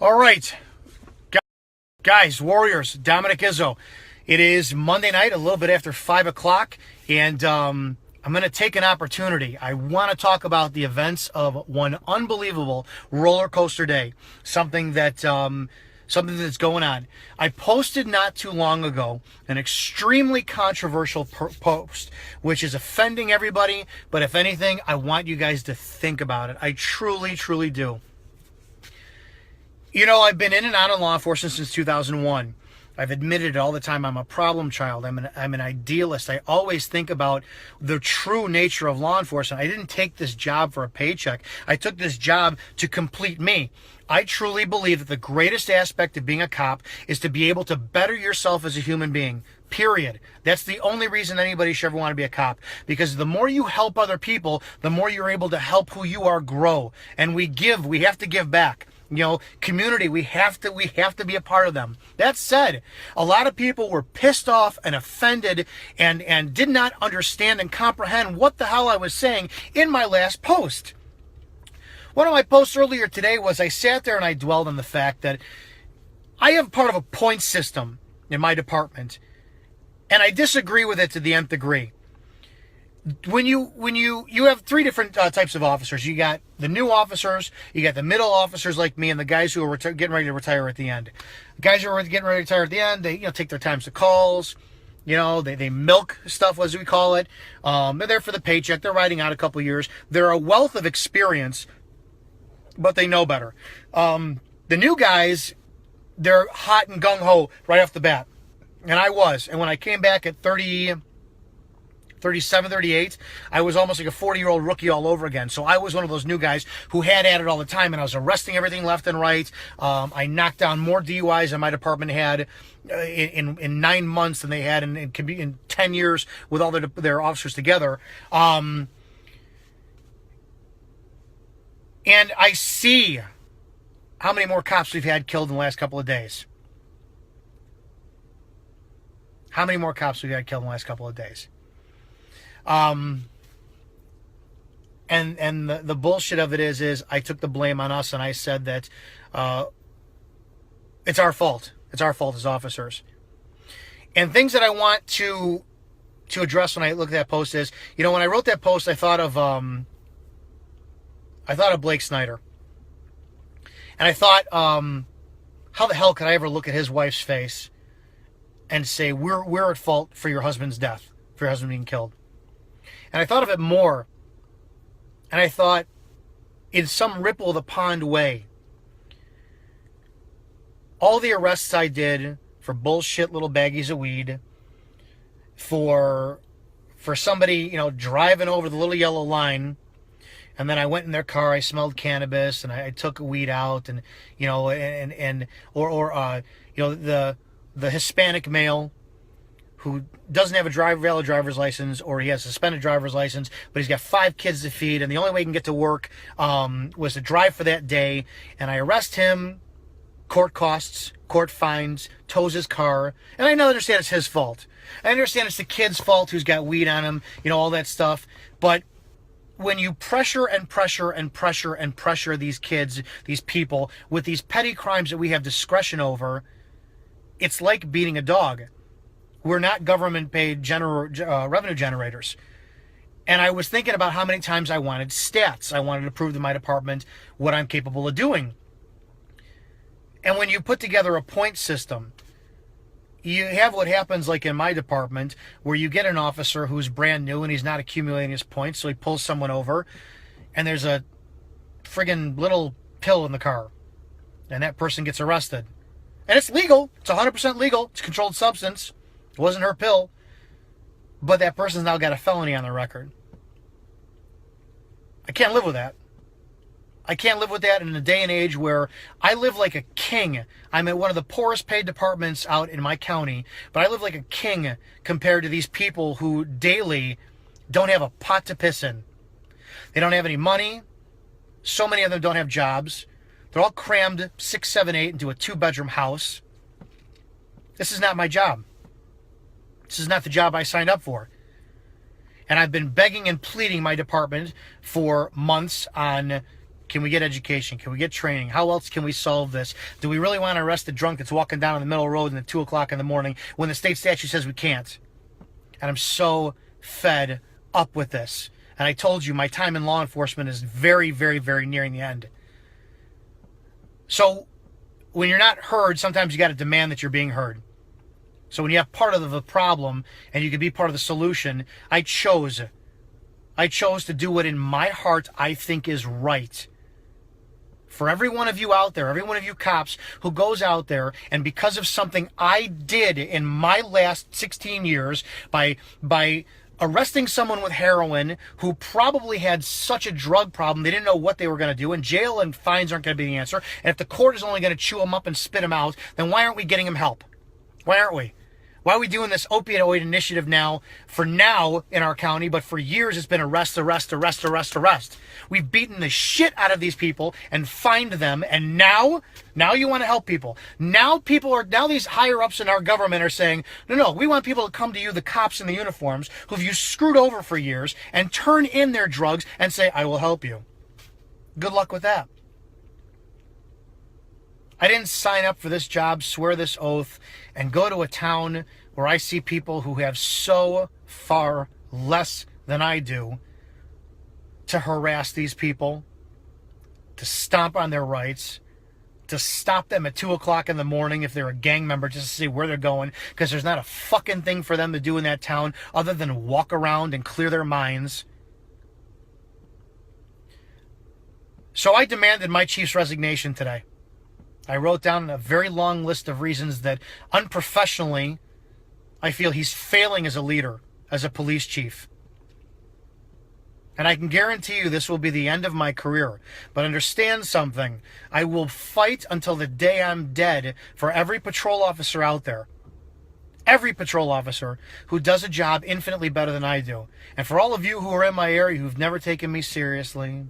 All right, guys, Warriors, Dominic Izzo. It is Monday night, a little bit after 5 o'clock, and I'm going to take an opportunity. I want to talk about the events of one unbelievable roller coaster day, something that's going on. I posted not too long ago an extremely controversial post, which is offending everybody, but if anything, I want you guys to think about it. I truly, truly do. You know, I've been in and out of law enforcement since 2001. I've admitted it all the time. I'm a problem child. I'm an idealist. I always think about the true nature of law enforcement. I didn't take this job for a paycheck. I took this job to complete me. I truly believe that the greatest aspect of being a cop is to be able to better yourself as a human being. Period. That's the only reason anybody should ever want to be a cop. Because the more you help other people, the more you're able to help who you are grow. And we have to give back. You know, community, we have to be a part of them. That said, a lot of people were pissed off and offended and did not understand and comprehend what the hell I was saying in my last post. One of my posts earlier today was I sat there and I dwelled on the fact that I have part of a point system in my department, and I disagree with it to the nth degree. When you have three different types of officers. You got the new officers, you got the middle officers like me, and the guys who are getting ready to retire at the end. The guys who are getting ready to retire at the end, they take their times to calls. They milk stuff, as we call it. They're there for the paycheck. They're riding out a couple years. They're a wealth of experience, but they know better. The new guys, they're hot and gung-ho right off the bat. And I was. And when I came back at 37, 38, I was almost like a 40-year-old rookie all over again. So I was one of those new guys who had at it all the time, and I was arresting everything left and right. I knocked down more DUIs than my department had in 9 months than they had in 10 years with all their officers together. And I see how many more cops we've had killed in the last couple of days. How many more cops we've had killed in the last couple of days. And the bullshit of it is I took the blame on us, and I said that it's our fault. It's our fault as officers. And things that I want to address when I look at that post is, when I wrote that post, I thought of Blake Snyder. And I thought, how the hell could I ever look at his wife's face and say, we're at fault for your husband's death, for your husband being killed? And I thought of it more. And I thought, in some ripple of the pond way, all the arrests I did for bullshit little baggies of weed, for somebody, driving over the little yellow line, and then I went in their car, I smelled cannabis, and I took weed out, and the Hispanic male who doesn't have a valid driver's license, or he has a suspended driver's license, but he's got 5 kids to feed, and the only way he can get to work was to drive for that day, and I arrest him, court costs, court fines, tows his car, and I understand it's his fault. I understand it's the kid's fault who's got weed on him, all that stuff, but when you pressure and pressure and pressure and pressure these kids, these people, with these petty crimes that we have discretion over, it's like beating a dog. We're not government-paid revenue generators. And I was thinking about how many times I wanted stats. I wanted to prove to my department what I'm capable of doing. And when you put together a point system, you have what happens like in my department, where you get an officer who's brand new and he's not accumulating his points, so he pulls someone over, and there's a friggin' little pill in the car, and that person gets arrested. And it's legal. It's 100% legal. It's a controlled substance. It wasn't her pill, but that person's now got a felony on their record. I can't live with that. I can't live with that in a day and age where I live like a king. I'm at one of the poorest paid departments out in my county, but I live like a king compared to these people who daily don't have a pot to piss in. They don't have any money. So many of them don't have jobs. They're all crammed 6, 7, 8 into a 2-bedroom house. This is not my job. This is not the job I signed up for. And I've been begging and pleading my department for months on Can we get education? Can we get training? How else can we solve this? Do we really want to arrest a drunk that's walking down the middle of the road at 2 o'clock in the morning when the state statute says we can't? And I'm so fed up with this. And I told you my time in law enforcement is very, very, very nearing the end. So when you're not heard, sometimes you got to demand that you're being heard. So when you have part of the problem and you can be part of the solution, I chose to do what in my heart I think is right. For every one of you out there, every one of you cops who goes out there and because of something I did in my last 16 years by arresting someone with heroin who probably had such a drug problem they didn't know what they were going to do, and jail and fines aren't going to be the answer, and if the court is only going to chew them up and spit them out, then why aren't we getting them help? Why aren't we? Why are we doing this opioid initiative now in our county, but for years it's been arrest. We've beaten the shit out of these people and fined them, and now you want to help people. Now these higher ups in our government are saying, no, we want people to come to you, the cops in the uniforms, who've you screwed over for years, and turn in their drugs and say, I will help you. Good luck with that. I didn't sign up for this job, swear this oath, and go to a town where I see people who have so far less than I do to harass these people, to stomp on their rights, to stop them at 2 o'clock in the morning if they're a gang member just to see where they're going, because there's not a fucking thing for them to do in that town other than walk around and clear their minds. So I demanded my chief's resignation today. I wrote down a very long list of reasons that unprofessionally I feel he's failing as a leader, as a police chief. And I can guarantee you this will be the end of my career. But understand something. I will fight until the day I'm dead for every patrol officer out there. Every patrol officer who does a job infinitely better than I do. And for all of you who are in my area who've never taken me seriously,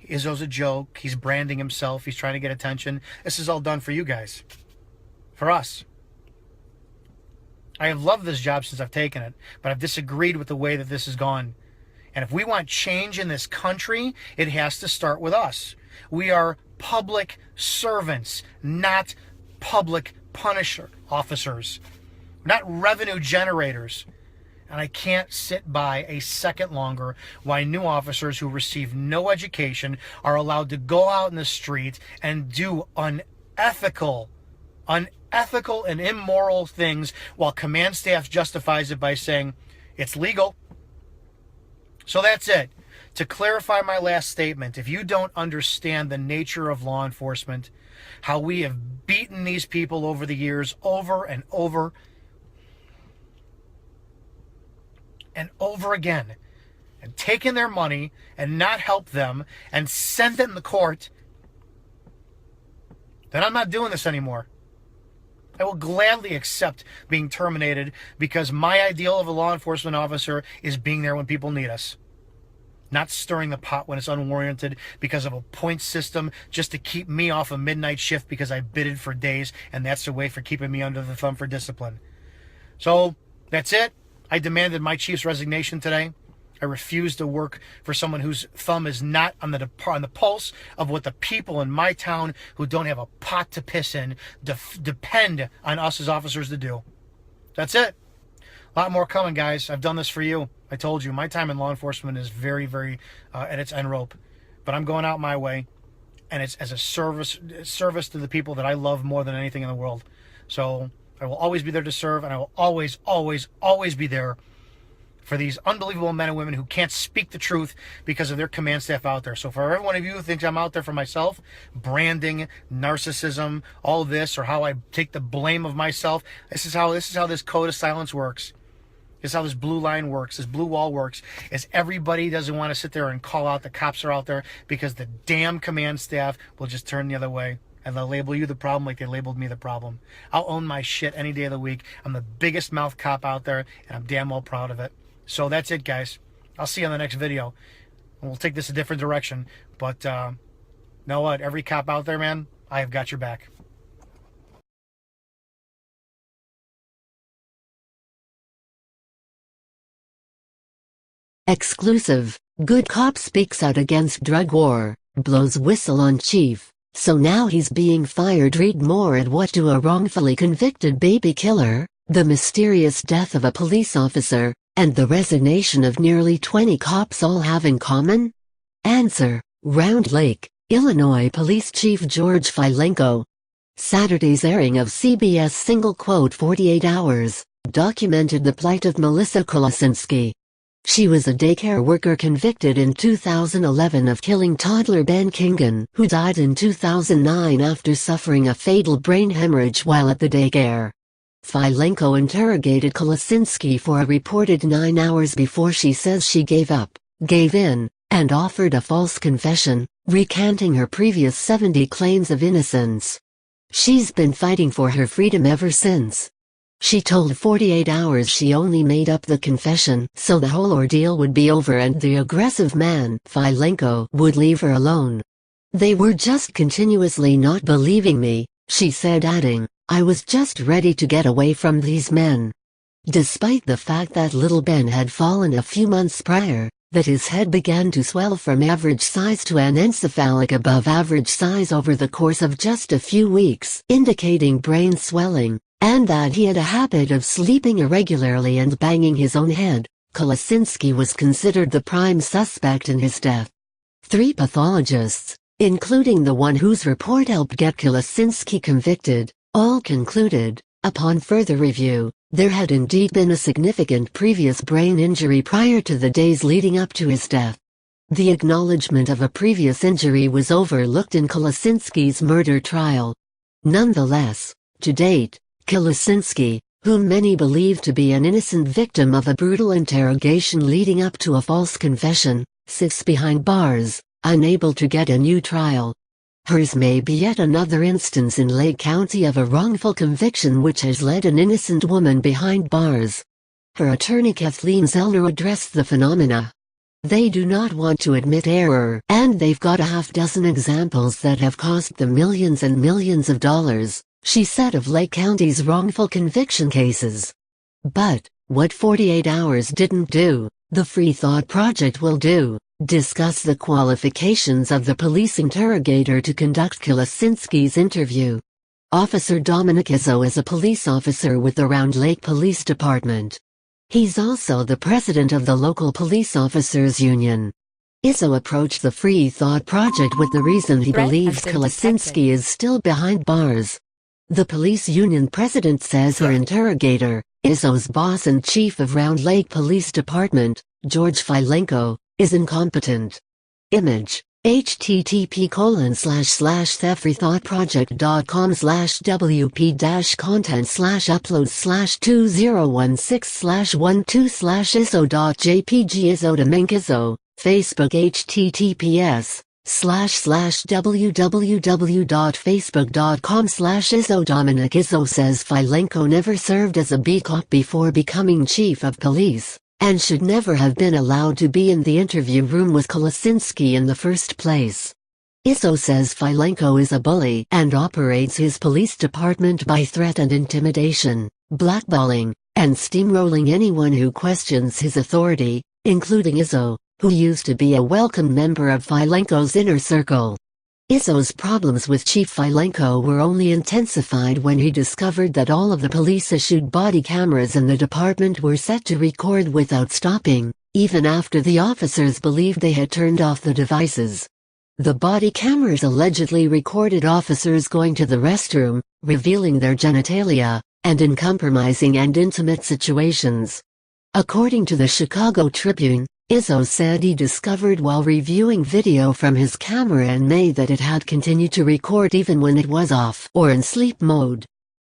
Izzo's a joke, he's branding himself, he's trying to get attention. This is all done for you guys. For us. I have loved this job since I've taken it, but I've disagreed with the way that this has gone. And if we want change in this country, it has to start with us. We are public servants, not public punisher officers. Not revenue generators. And I can't sit by a second longer while new officers who receive no education are allowed to go out in the street and do unethical and immoral things while command staff justifies it by saying it's legal. So that's it. To clarify my last statement, if you don't understand the nature of law enforcement, how we have beaten these people over the years over and over again, and taken their money and not helped them and sent them to court, then I'm not doing this anymore. I will gladly accept being terminated because my ideal of a law enforcement officer is being there when people need us. Not stirring the pot when it's unwarranted because of a point system just to keep me off a midnight shift because I bidded for days, and that's the way for keeping me under the thumb for discipline. So that's it. I demanded my chief's resignation today. I refuse to work for someone whose thumb is not on the pulse of what the people in my town who don't have a pot to piss in depend on us as officers to do. That's it. A lot more coming, guys. I've done this for you. I told you, my time in law enforcement is very, very at its end rope. But I'm going out my way, and it's as a service to the people that I love more than anything in the world. So I will always be there to serve, and I will always, always, always be there for these unbelievable men and women who can't speak the truth because of their command staff out there. So for every one of you who thinks I'm out there for myself, branding, narcissism, all this, or how I take the blame of myself, this is how this code of silence works. This is how this blue line works, this blue wall works, is everybody doesn't want to sit there and call out the cops are out there because the damn command staff will just turn the other way. And they'll label you the problem like they labeled me the problem. I'll own my shit any day of the week. I'm the biggest mouth cop out there, and I'm damn well proud of it. So that's it, guys. I'll see you on the next video. And we'll take this a different direction. But you know what? Every cop out there, man, I have got your back. Exclusive. Good cop speaks out against drug war. blows whistle on chief, so now he's being fired. Read more at What Do a Wrongfully Convicted Baby Killer, the Mysterious Death of a Police Officer, and the Resignation of Nearly 20 Cops All Have in Common? Answer: Round Lake, Illinois Police Chief George Filenko. Saturday's airing of CBS single quote 48 Hours documented the plight of Melissa Kolasinski. She was a daycare worker convicted in 2011 of killing toddler Ben Kingan, who died in 2009 after suffering a fatal brain hemorrhage while at the daycare. Filenko interrogated Kolasinski for a reported 9 hours before she says she gave in, and offered a false confession, recanting her previous 70 claims of innocence. She's been fighting for her freedom ever since. She told 48 Hours she only made up the confession so the whole ordeal would be over and the aggressive man, Filenko, would leave her alone. "They were just continuously not believing me," she said, adding, "I was just ready to get away from these men." Despite the fact that little Ben had fallen a few months prior, that his head began to swell from average size to anencephalic above average size over the course of just a few weeks, indicating brain swelling, and that he had a habit of sleeping irregularly and banging his own head, Kolasinski was considered the prime suspect in his death. 3 pathologists, including the one whose report helped get Kolasinski convicted, all concluded, upon further review, there had indeed been a significant previous brain injury prior to the days leading up to his death. The acknowledgement of a previous injury was overlooked in Kolasinski's murder trial. Nonetheless, to date, Kolasinski, whom many believe to be an innocent victim of a brutal interrogation leading up to a false confession, sits behind bars, unable to get a new trial. Hers may be yet another instance in Lake County of a wrongful conviction which has led an innocent woman behind bars. Her attorney Kathleen Zellner addressed the phenomena. "They do not want to admit error, and they've got a half-dozen examples that have cost them millions and millions of dollars," she said of Lake County's wrongful conviction cases. But, what 48 Hours didn't do, the Free Thought Project will do: discuss the qualifications of the police interrogator to conduct Kolasinski's interview. Officer Dominic Izzo is a police officer with the Round Lake Police Department. He's also the president of the local police officers union. Izzo approached the Free Thought Project with the reason he believes Kolasinski is still behind bars. The police union president says her interrogator, Izzo's boss and chief of Round Lake Police Department, George Filenko, is incompetent. Image: http://thefreethoughtproject.com/wp-content/uploads/2016/12/izzo.jpg Izzo to Mink Izzo, Facebook https://www.facebook.com/Izzo. Dominic Izzo says Filenko never served as a B Cop before becoming chief of police, and should never have been allowed to be in the interview room with Kolasinski in the first place. Izzo says Filenko is a bully and operates his police department by threat and intimidation, blackballing, and steamrolling anyone who questions his authority, including Izzo, who used to be a welcome member of Filenko's inner circle. Izzo's problems with Chief Filenko were only intensified when he discovered that all of the police-issued body cameras in the department were set to record without stopping, even after the officers believed they had turned off the devices. The body cameras allegedly recorded officers going to the restroom, revealing their genitalia, and in compromising and intimate situations. According to the Chicago Tribune, Izzo said he discovered while reviewing video from his camera in May that it had continued to record even when it was off or in sleep mode.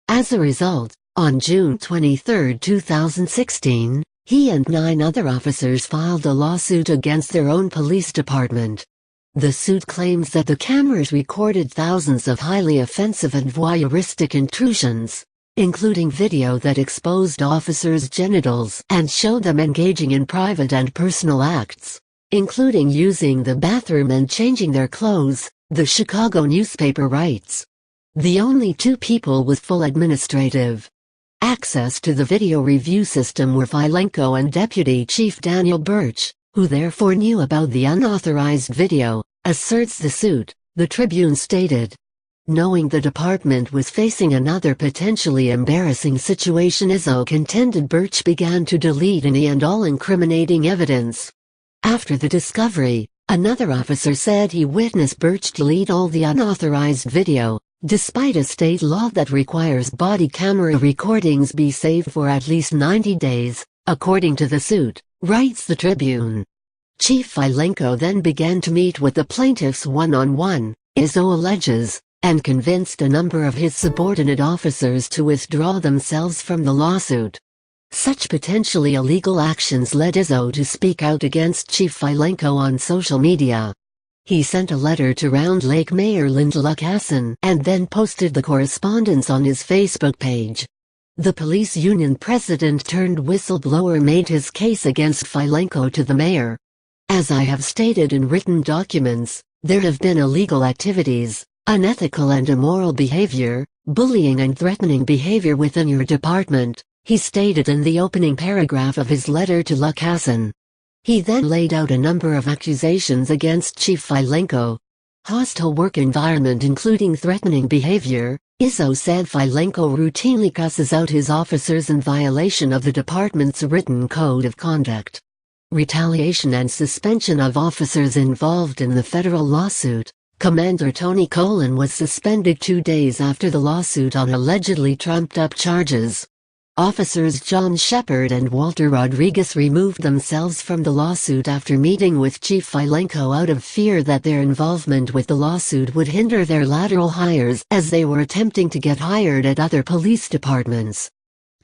As a result, on June 23, 2016, he and 9 other officers filed a lawsuit against their own police department. The suit claims that the cameras recorded thousands of highly offensive and voyeuristic intrusions, including video that exposed officers' genitals and showed them engaging in private and personal acts, including using the bathroom and changing their clothes, the Chicago newspaper writes. The only 2 people with full administrative access to the video review system were Filenko and Deputy Chief Daniel Birch, who therefore knew about the unauthorized video, asserts the suit, the Tribune stated. Knowing the department was facing another potentially embarrassing situation, Izzo contended Birch began to delete any and all incriminating evidence. After the discovery, another officer said he witnessed Birch delete all the unauthorized video, despite a state law that requires body camera recordings be saved for at least 90 days, according to the suit, writes the Tribune. Chief Filenko then began to meet with the plaintiffs one-on-one, Izzo alleges, and convinced a number of his subordinate officers to withdraw themselves from the lawsuit. Such potentially illegal actions led Izzo to speak out against Chief Filenko on social media. He sent a letter to Round Lake Mayor Linda Lukasson and then posted the correspondence on his Facebook page. The police union president turned whistleblower made his case against Filenko to the mayor. As I have stated in written documents, there have been illegal activities, unethical and immoral behavior, bullying and threatening behavior within your department, he stated in the opening paragraph of his letter to Lukasson. He then laid out a number of accusations against Chief Filenko. Hostile work environment including threatening behavior, Izzo said Filenko routinely cusses out his officers in violation of the department's written code of conduct. Retaliation and suspension of officers involved in the federal lawsuit. Commander Tony Colon was suspended 2 days after the lawsuit on allegedly trumped-up charges. Officers John Shepard and Walter Rodriguez removed themselves from the lawsuit after meeting with Chief Filenko out of fear that their involvement with the lawsuit would hinder their lateral hires as they were attempting to get hired at other police departments.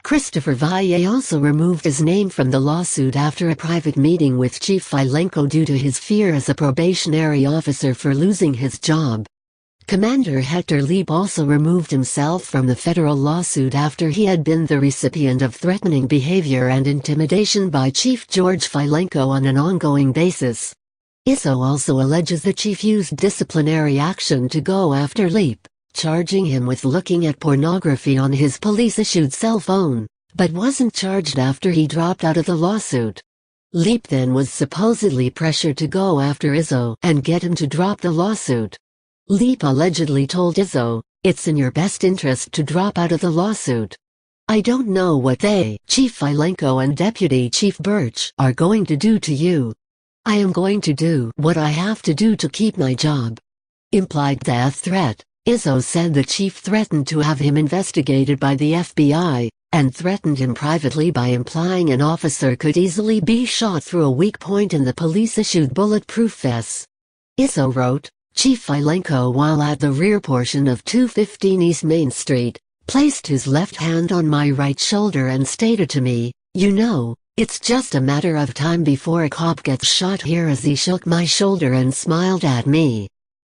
Christopher Valle also removed his name from the lawsuit after a private meeting with Chief Filenko due to his fear as a probationary officer for losing his job. Commander Hector Leap also removed himself from the federal lawsuit after he had been the recipient of threatening behavior and intimidation by Chief George Filenko on an ongoing basis. Izzo also alleges the chief used disciplinary action to go after Leap, charging him with looking at pornography on his police-issued cell phone, but wasn't charged after he dropped out of the lawsuit. Leap then was supposedly pressured to go after Izzo and get him to drop the lawsuit. Leap allegedly told Izzo, "It's in your best interest to drop out of the lawsuit. I don't know what they, Chief Filenko and Deputy Chief Birch, are going to do to you. I am going to do what I have to do to keep my job." Implied death threat. Izzo said the chief threatened to have him investigated by the FBI, and threatened him privately by implying an officer could easily be shot through a weak point in the police-issued bulletproof vests. Izzo wrote, Chief Filenko, while at the rear portion of 215 East Main Street, placed his left hand on my right shoulder and stated to me, "You know, it's just a matter of time before a cop gets shot here," as he shook my shoulder and smiled at me.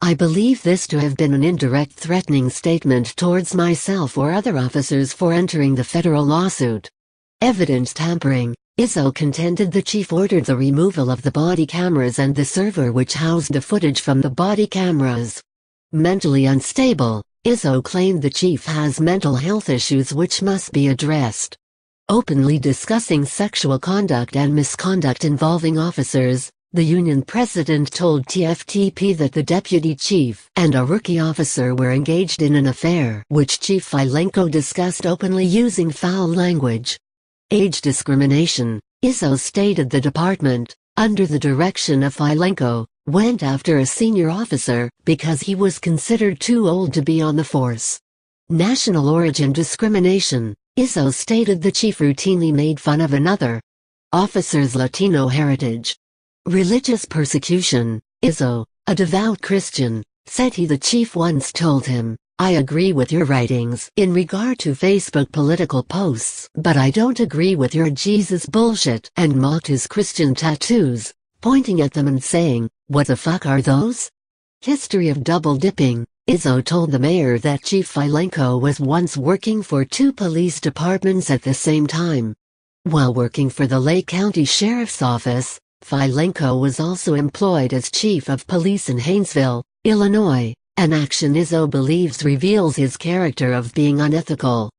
I believe this to have been an indirect threatening statement towards myself or other officers for entering the federal lawsuit. Evidence tampering. Izzo contended the chief ordered the removal of the body cameras and the server which housed the footage from the body cameras. Mentally unstable. Izzo claimed the chief has mental health issues which must be addressed. Openly discussing sexual conduct and misconduct involving officers. The union president told TFTP that the deputy chief and a rookie officer were engaged in an affair which Chief Filenko discussed openly using foul language. Age discrimination. Izzo stated the department, under the direction of Filenko, went after a senior officer because he was considered too old to be on the force. National origin discrimination. Izzo stated the chief routinely made fun of another officer's Latino heritage. Religious persecution. Izzo, a devout Christian, said the chief once told him, "I agree with your writings in regard to Facebook political posts, but I don't agree with your Jesus bullshit," and mocked his Christian tattoos, pointing at them and saying, "What the fuck are those?" History of double dipping. Izzo told the mayor that Chief Filenko was once working for 2 police departments at the same time. While working for the Lake County Sheriff's Office, Filenko was also employed as chief of police in Haynesville, Illinois, an action Izzo believes reveals his character of being unethical.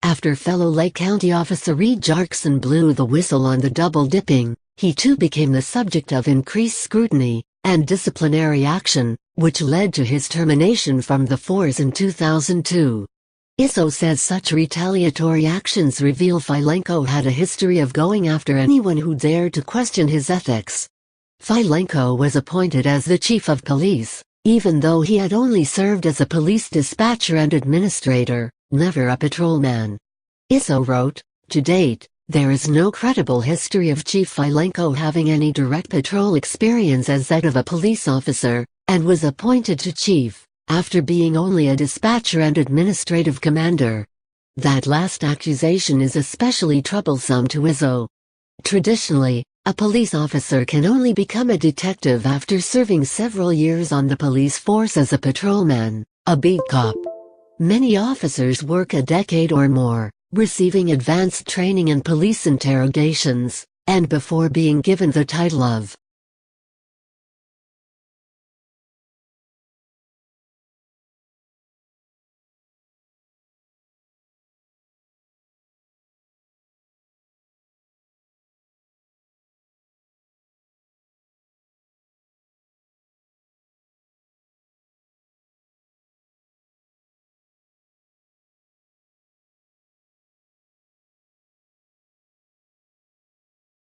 After fellow Lake County officer Reed Jarkson blew the whistle on the double dipping, he too became the subject of increased scrutiny. and disciplinary action, which led to his termination from the force in 2002. Izzo says such retaliatory actions reveal Filenko had a history of going after anyone who dared to question his ethics. Filenko was appointed as the chief of police, even though he had only served as a police dispatcher and administrator, never a patrolman. Izzo wrote, "To date, there is no credible history of Chief Filenko having any direct patrol experience as that of a police officer, and was appointed to chief after being only a dispatcher and administrative commander." That last accusation is especially troublesome to Izzo. Traditionally, a police officer can only become a detective after serving several years on the police force as a patrolman, a beat cop. Many officers work a decade or more, receiving advanced training in police interrogations, and before being given the title of